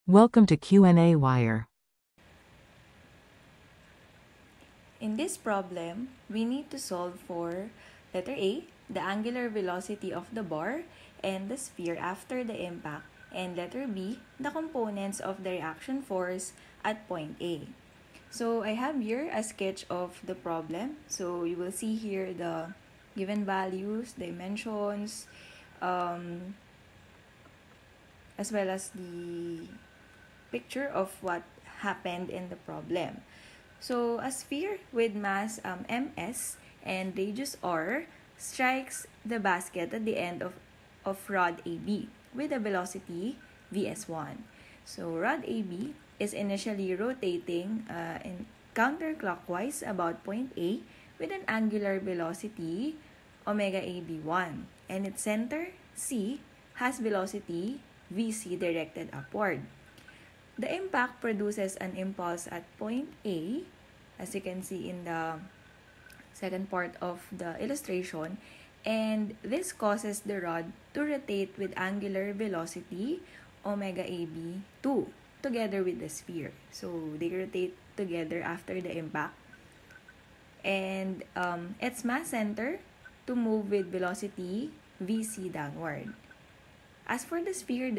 Welcome to Q&A Wire. In this problem, we need to solve for letter A, the angular velocity of the bar and the sphere after the impact, and letter B, the components of the reaction force at point A. So I have here a sketch of the problem. So you will see here the given values, dimensions, as well as the picture of what happened in the problem. So a sphere with mass ms and radius r strikes the basket at the end of rod AB with a velocity vs1. So rod AB is initially rotating in counterclockwise about point A with an angular velocity omega AB1, and its center C has velocity vc directed upward. The impact produces an impulse at point A, as you can see in the second part of the illustration, and this causes the rod to rotate with angular velocity omega AB2 together with the sphere. So they rotate together after the impact, and its mass center to move with velocity vc downward. As for the sphere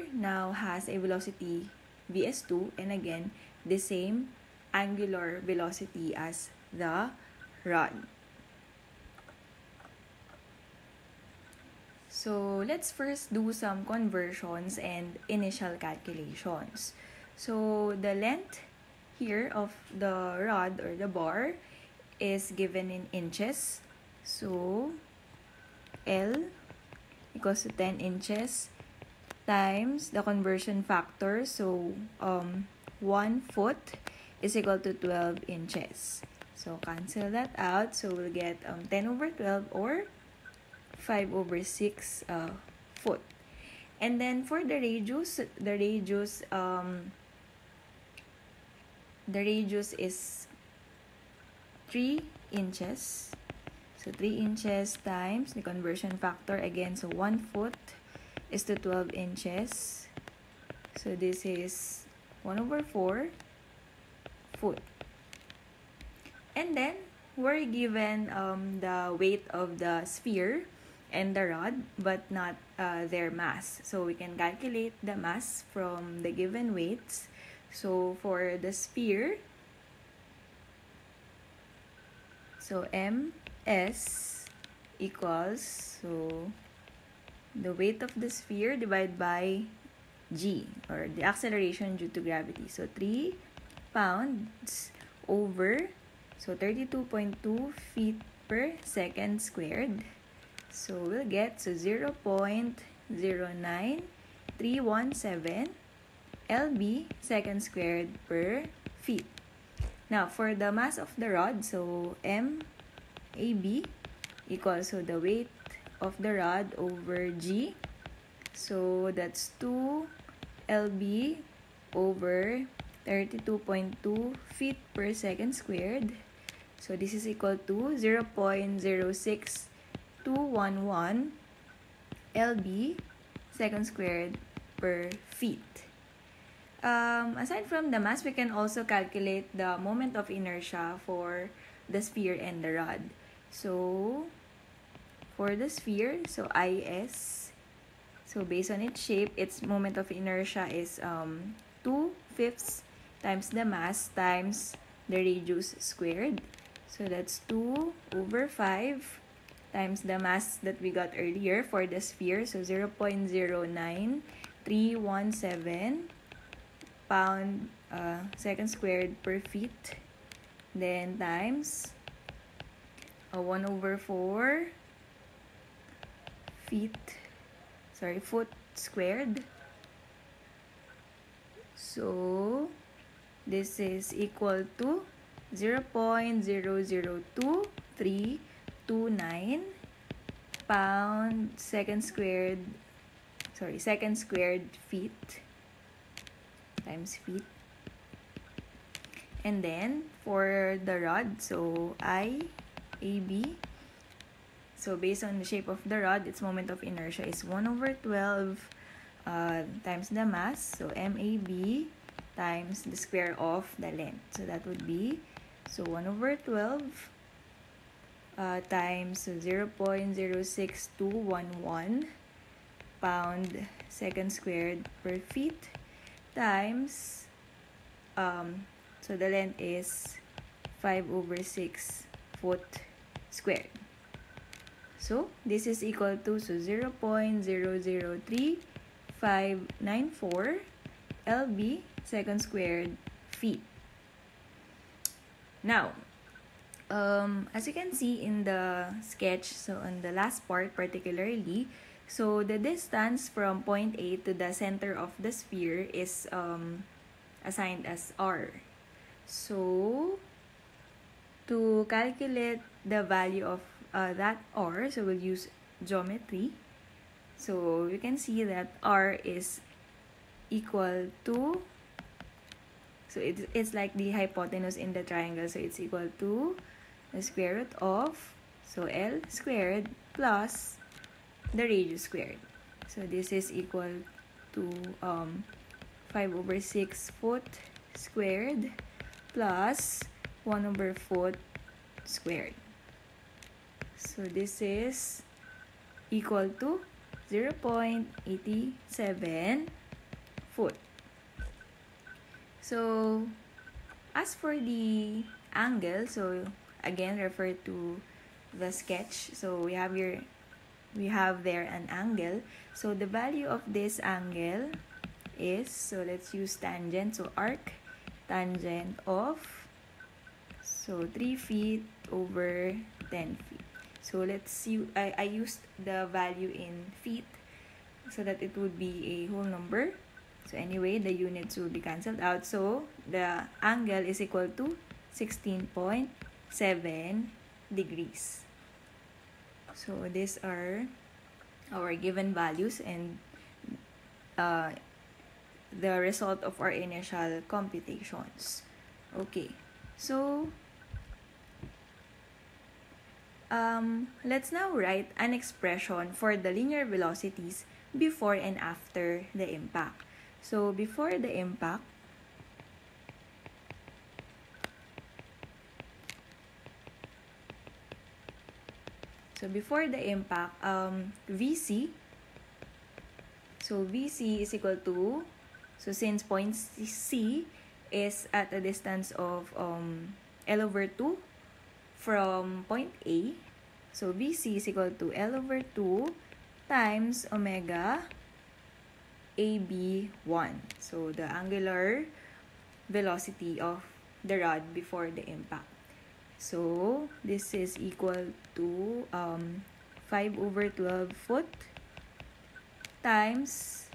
now has a velocity vs2 and again the same angular velocity as the rod. So let's first do some conversions and initial calculations. So the length here of the rod or the bar is given in inches. So L equals to 10 inches times the conversion factor. So 1 foot is equal to 12 inches. So cancel that out. So we'll get 10 over 12 or 5 over 6 foot. And then for the radius is 3 inches. So 3 inches times the conversion factor again. So 1 foot is to 12 inches. So this is 1 over 4 foot. And then we're given the weight of the sphere and the rod, but not their mass. So we can calculate the mass from the given weights. So for the sphere, so ms equals, so the weight of the sphere divided by g, or the acceleration due to gravity. So 3 pounds over, so 32.2 feet per second squared. So we'll get 0.09317 lb second squared per feet. Now for the mass of the rod, so MAB equals, so the weight of the rod over G. So that's 2 lb over 32.2 feet per second squared. So this is equal to 0.06211 lb second squared per feet. Aside from the mass, we can also calculate the moment of inertia for the sphere and the rod. So for the sphere, so IS, so based on its shape, its moment of inertia is 2/5 times the mass times the radius squared. So that's 2 over 5 times the mass that we got earlier for the sphere. So 0.09317 pound second squared per feet. Then times 1 over 4 foot squared. So this is equal to 0.002329 pound second squared feet times feet. And then for the rod, so IAB, so based on the shape of the rod, its moment of inertia is 1 over 12 times the mass, so MAB times the square of the length. So that would be, so 1 over 12 times 0.06211 pound second squared per feet times, so the length is 5 over 6 foot squared. So this is equal to 0.003594 lb second squared feet. Now, as you can see in the sketch, so on the last part particularly, so the distance from point A to the center of the sphere is assigned as r. So to calculate the value of that r, so we'll use geometry. So you can see that r is equal to, so it's like the hypotenuse in the triangle, so it's equal to the square root of, so L squared plus the radius squared. So this is equal to 5 over 6 foot squared plus 1 over foot squared. So this is equal to 0.87 foot. So as for the angle, so again refer to the sketch. So we have there an angle. So the value of this angle is, so let's use tangent, so arc tangent of, so 3 feet over 10 feet. So let's see, I used the value in feet so that it would be a whole number. So anyway, the units will be cancelled out. So the angle is equal to 16.7 degrees. So these are our given values and the result of our initial computations. Okay, so let's now write an expression for the linear velocities before and after the impact. So before the impact, VC, so VC is equal to, so since point C is at a distance of L over 2 from point A, so VC is equal to L over 2 times omega AB1. So the angular velocity of the rod before the impact. So this is equal to 5 over 12 foot times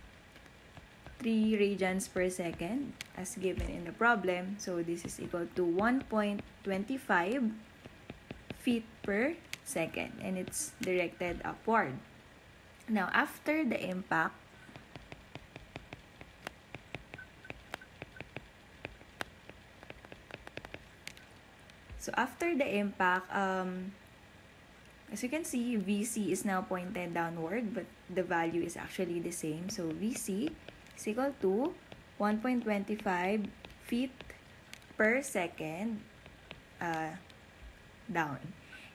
3 radians per second as given in the problem. So this is equal to 1.25 feet per second, and it's directed upward. Now after the impact, as you can see, VC is now pointed downward, but the value is actually the same. So VC is equal to 1.25 feet per second down.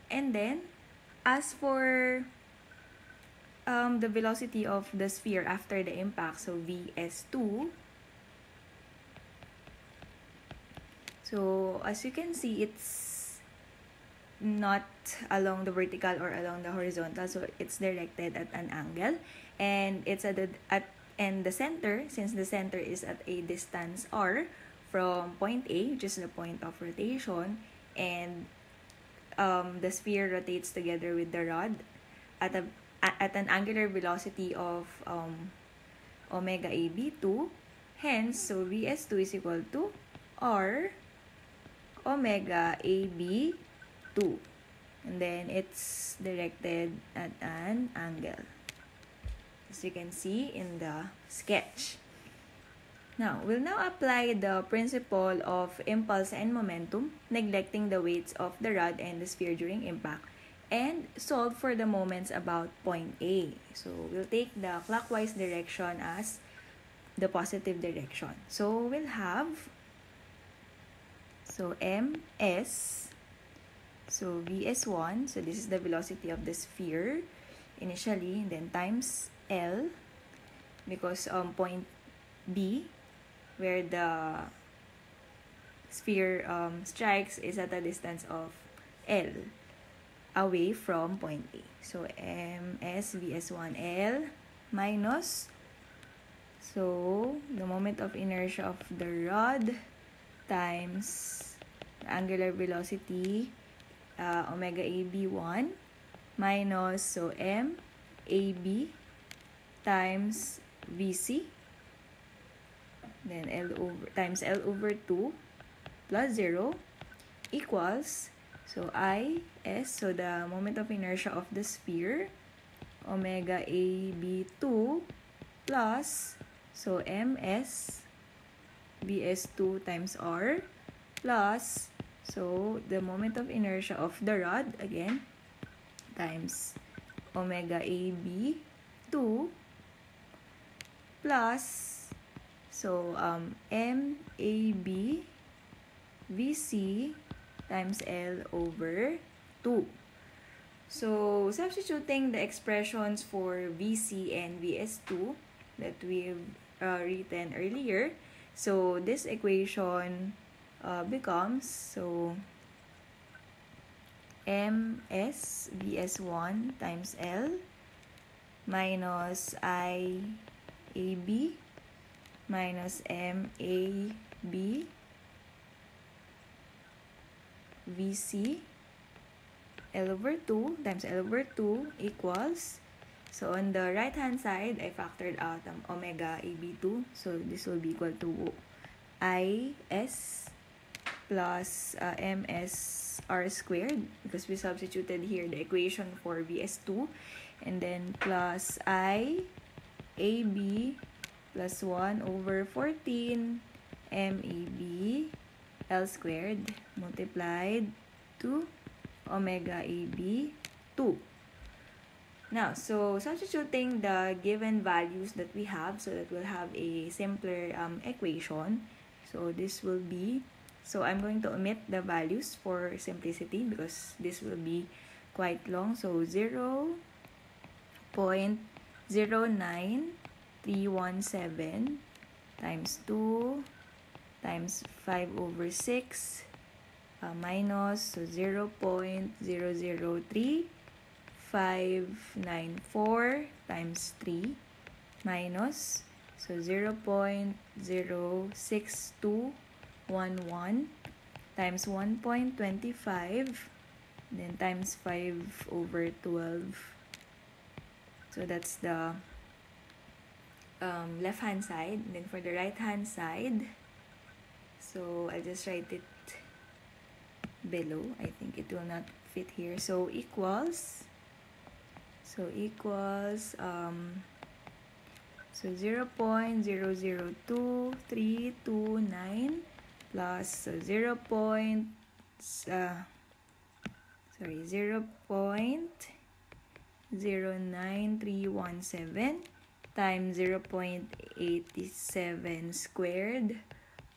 And then, as for the velocity of the sphere after the impact, so VS2, so as you can see, it's not along the vertical or along the horizontal, so it's directed at an angle, and it's at the center, since the center is at a distance r from point A, which is the point of rotation, and the sphere rotates together with the rod at an angular velocity of omega AB2. Hence, so VS2 is equal to r omega AB2, and then it's directed at an angle, as you can see in the sketch. Now, we'll now apply the principle of impulse and momentum, neglecting the weights of the rod and the sphere during impact, and solve for the moments about point A. So we'll take the clockwise direction as the positive direction. So we'll have ms, so vs1, so this is the velocity of the sphere initially, and then times L, because point B, where the sphere strikes, is at a distance of L away from point A. So ms vs1L minus, so the moment of inertia of the rod times the angular velocity omega AB1 minus, so m AB times VC, then times L over 2 plus 0 equals, so IS, so the moment of inertia of the sphere, omega AB2 plus, so MS VS2 times R plus, so the moment of inertia of the rod again times omega AB2 plus, so MAB VC times L over 2. So substituting the expressions for VC and VS2 that we've written earlier, so this equation becomes, so ms vs1 times L minus IAB minus MAB VC L over 2 times L over 2 equals, so on the right hand side I factored out omega AB2, so this will be equal to IS plus MS R squared, because we substituted here the equation for VS2, and then plus IAB plus 1 over 14 MAB L squared multiplied to omega AB2. Now, so substituting the given values that we have, so that we'll have a simpler equation. So this will be, so I'm going to omit the values for simplicity because this will be quite long. So 0.09317 times 2 times 5 over 6 minus, so 0.003594 times 3 minus, so 0.06211 times 1.25, then times 5 over 12. So that's the left hand side. And then for the right hand side, so I'll just write it below. I think it will not fit here. So equals, so 0.002329 plus 0.09317 times 0.87 squared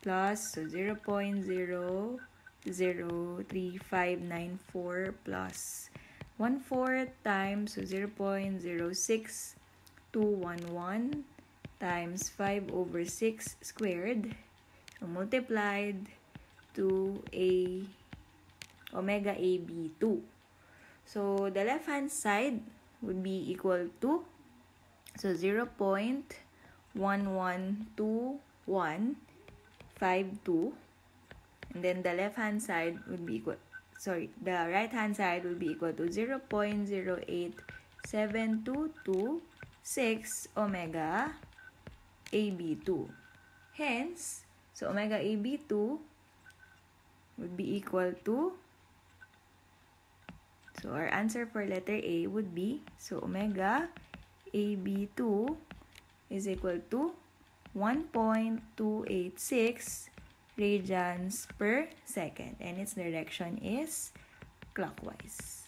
plus, so 0.03594 plus 1/4 times, so 0.06211 times 5 over 6 squared, so multiplied to a omega AB2. So the left hand side would be equal to, so 0.112152, and then the left hand side would be equal, sorry, the right hand side will be equal to 0.0872226 omega AB2. Hence, so omega AB2 would be equal to, so our answer for letter A would be, so omega AB2 is equal to 1.286 radians per second, and its direction is clockwise.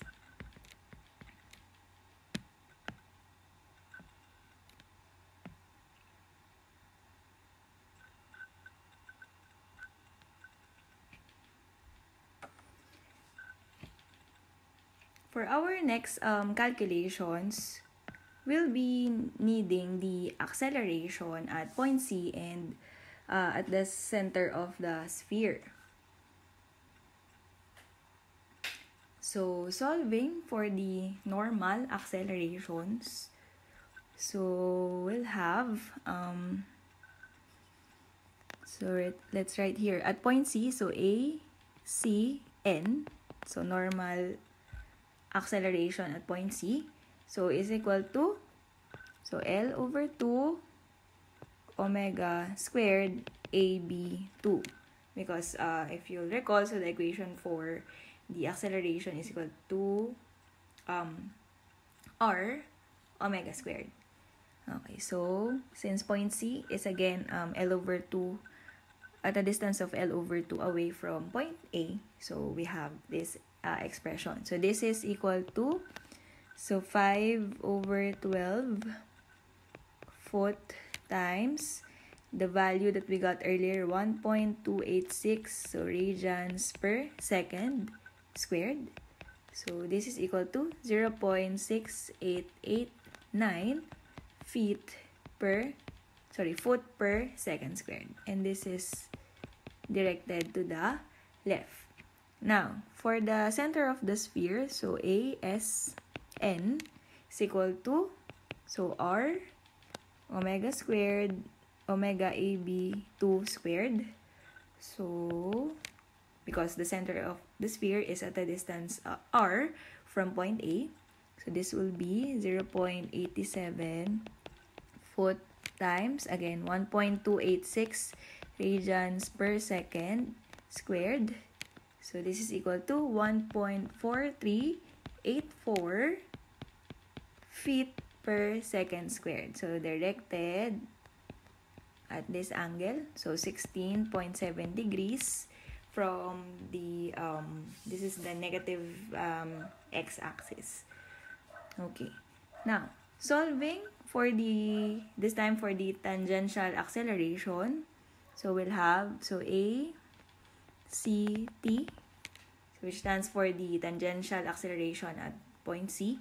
For our next calculations, we'll be needing the acceleration at point C and at the center of the sphere. So, solving for the normal accelerations, so we'll have, let's write here, at point C, so A, C, N, so normal acceleration at point C, so is equal to, so L over 2 omega squared AB2. Because if you'll recall, so the equation for the acceleration is equal to r omega squared. Okay, so since point C is again L over 2, at a distance of L over 2 away from point A, so we have this expression. So this is equal to, so 5 over 12 foot times the value that we got earlier, 1.286, so radians per second squared. So this is equal to 0.6889 foot per second squared. And this is directed to the left. Now, for the center of the sphere, so ASN is equal to, so R omega squared omega AB2 squared. So, because the center of the sphere is at a distance r from point A, so this will be 0.87 foot times, again, 1.286 radians per second squared. So this is equal to 1.4384 feet per second squared. So directed at this angle, so 16.7 degrees from the this is the negative x-axis. Okay, now solving for this time for the tangential acceleration, so we'll have, so A C T, which stands for the tangential acceleration at point C,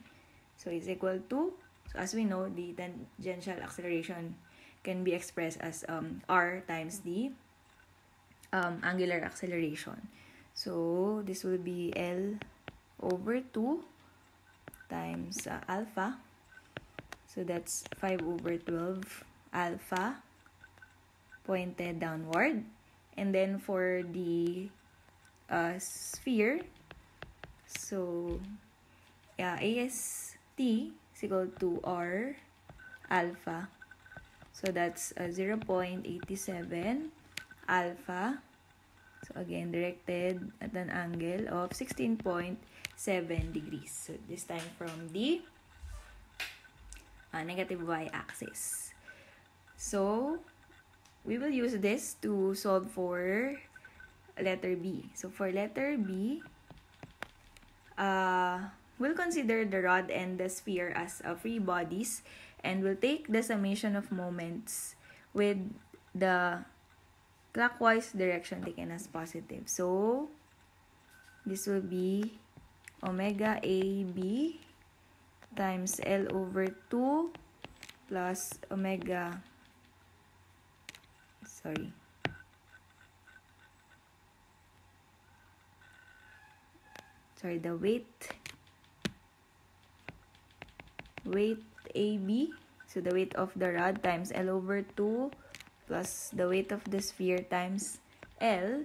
so is equal to, so as we know, the tangential acceleration can be expressed as r times the angular acceleration. So this will be L over 2 times alpha. So that's 5 over 12 alpha pointed downward. And then for the sphere, so AST is equal to R alpha. So that's 0.87 alpha. So again, directed at an angle of 16.7 degrees. So this time from the negative y-axis. So we will use this to solve for letter B. So for letter B, we'll consider the rod and the sphere as free bodies, and we'll take the summation of moments with the clockwise direction taken as positive. So this will be omega AB times L over 2 plus omega, the weight AB, so the weight of the rod times L over 2 plus the weight of the sphere times L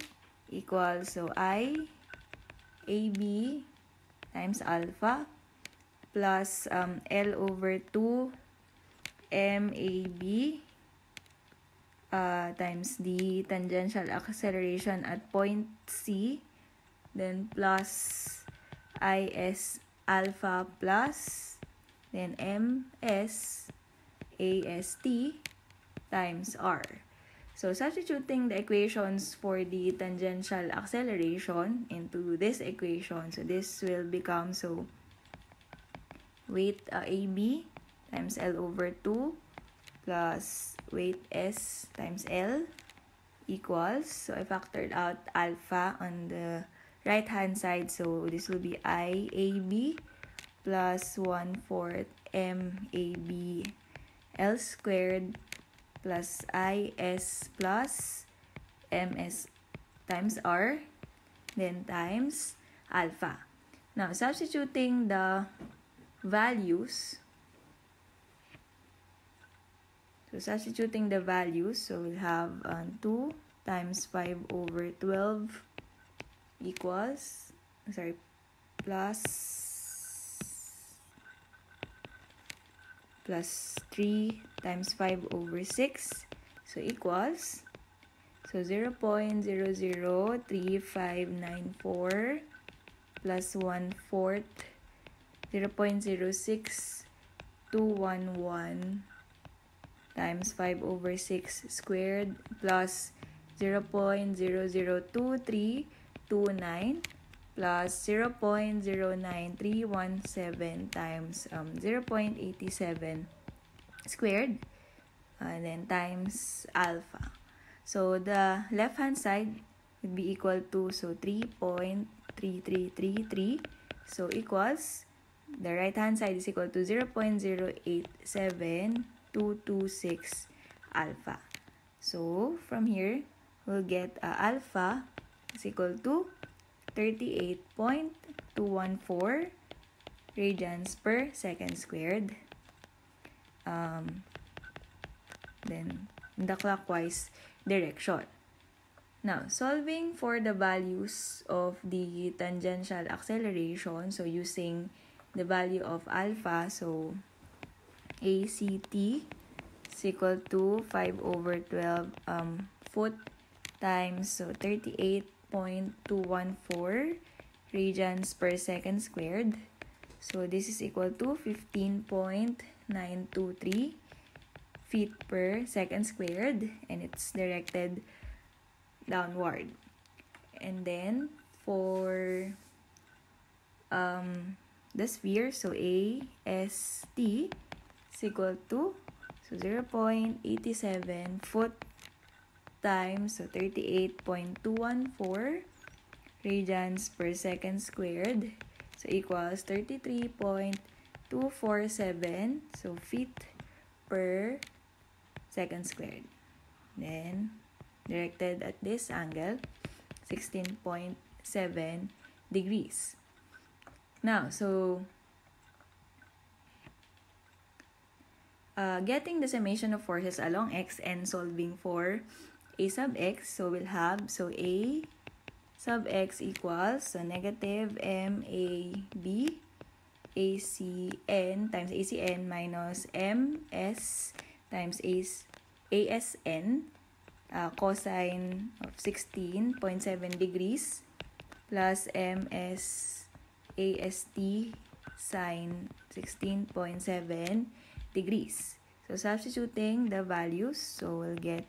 equals, so I AB times alpha plus L over 2 MAB times the tangential acceleration at point C, then plus IS alpha plus then MS AST times R. So substituting the equations for the tangential acceleration into this equation, so this will become, so weight AB times L over 2 plus weight S times L equals, so I factored out alpha on the right hand side, so this will be IAB plus 1/4 MAB L squared plus IS plus MS times R, then times alpha. Now, substituting the values, so we'll have 2 times 5/12 equals, plus 3 times 5/6, so equals, so 0.003594 plus 1/4, 0.06211 times 5/6 squared plus 0.002329 plus 0.09317 times 0.87 squared, and then times alpha. So the left hand side would be equal to 3.3333, so equals, the right hand side is equal to 0.087226 alpha. So from here, we'll get alpha is equal to 38.214 radians per second squared. Then in the clockwise direction. Now, solving for the values of the tangential acceleration, so using the value of alpha, so ACT is equal to 5/12 foot times, so 38.214 radians per second squared. So this is equal to 15.923 feet per second squared, and it's directed downward. And then for the sphere, so AST is equal to 0.87 foot times, so 38.214 radians per second squared, so equals 33.247, so feet per second squared. Then directed at this angle, 16.7 degrees. Now, so getting the summation of forces along x and solving for a sub x, so we'll have, so a sub x equals, so negative MAB ACN times ACN minus MS times ASN, cosine of 16.7 degrees, plus MS AST sine 16.7 degrees. So substituting the values, so we'll get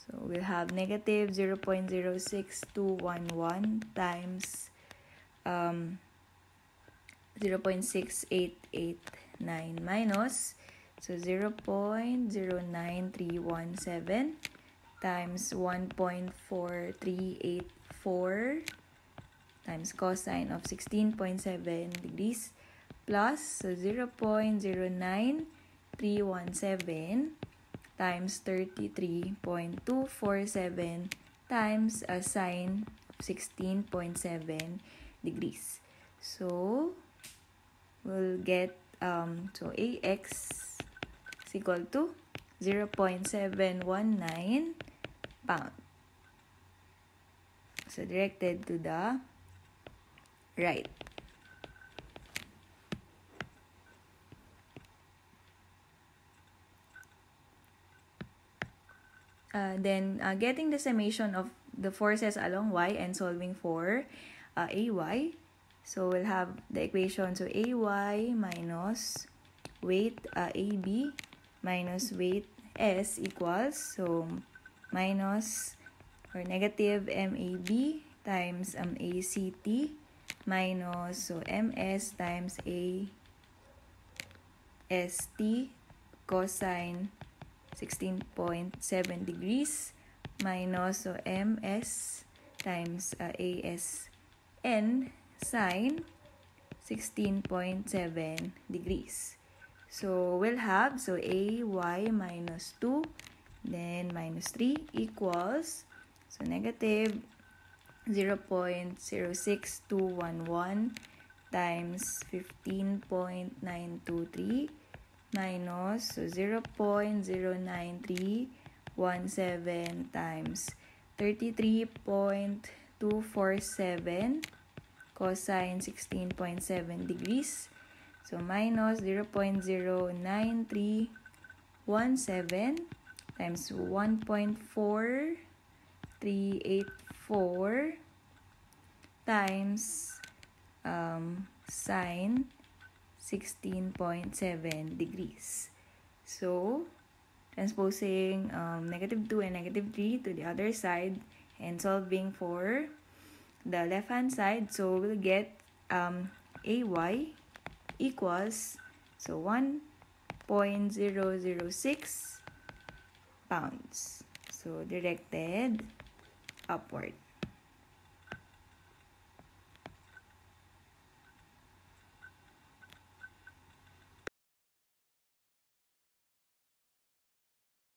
so we'll have negative 0.06211 times 0.6889 minus, so 0.09317 times 1.4384 times cosine of 16.7 degrees plus, so 0.09317 times 33.247 times a sine of 16.7 degrees. So we'll get so AX is equal to 0.719 pound. So directed to the right. Then getting the summation of the forces along y and solving for AY. So we'll have the equation, so AY minus weight AB minus weight S equals, so minus or negative MAB times ACT minus, so MS times AST cosine 16.7 degrees minus, so MS times ASN sine 16.7 degrees. So we'll have, AY minus 2, then minus 3 equals, negative 0.06211 times 15.923 minus 0.09317 times 33.247 cosine 16.7 degrees. So minus 0.09317 times 1.4384 times sine 16.7 degrees. So, transposing negative 2 and negative 3 to the other side and solving for the left-hand side, so we'll get AY equals 1.006 pounds. So, directed upward.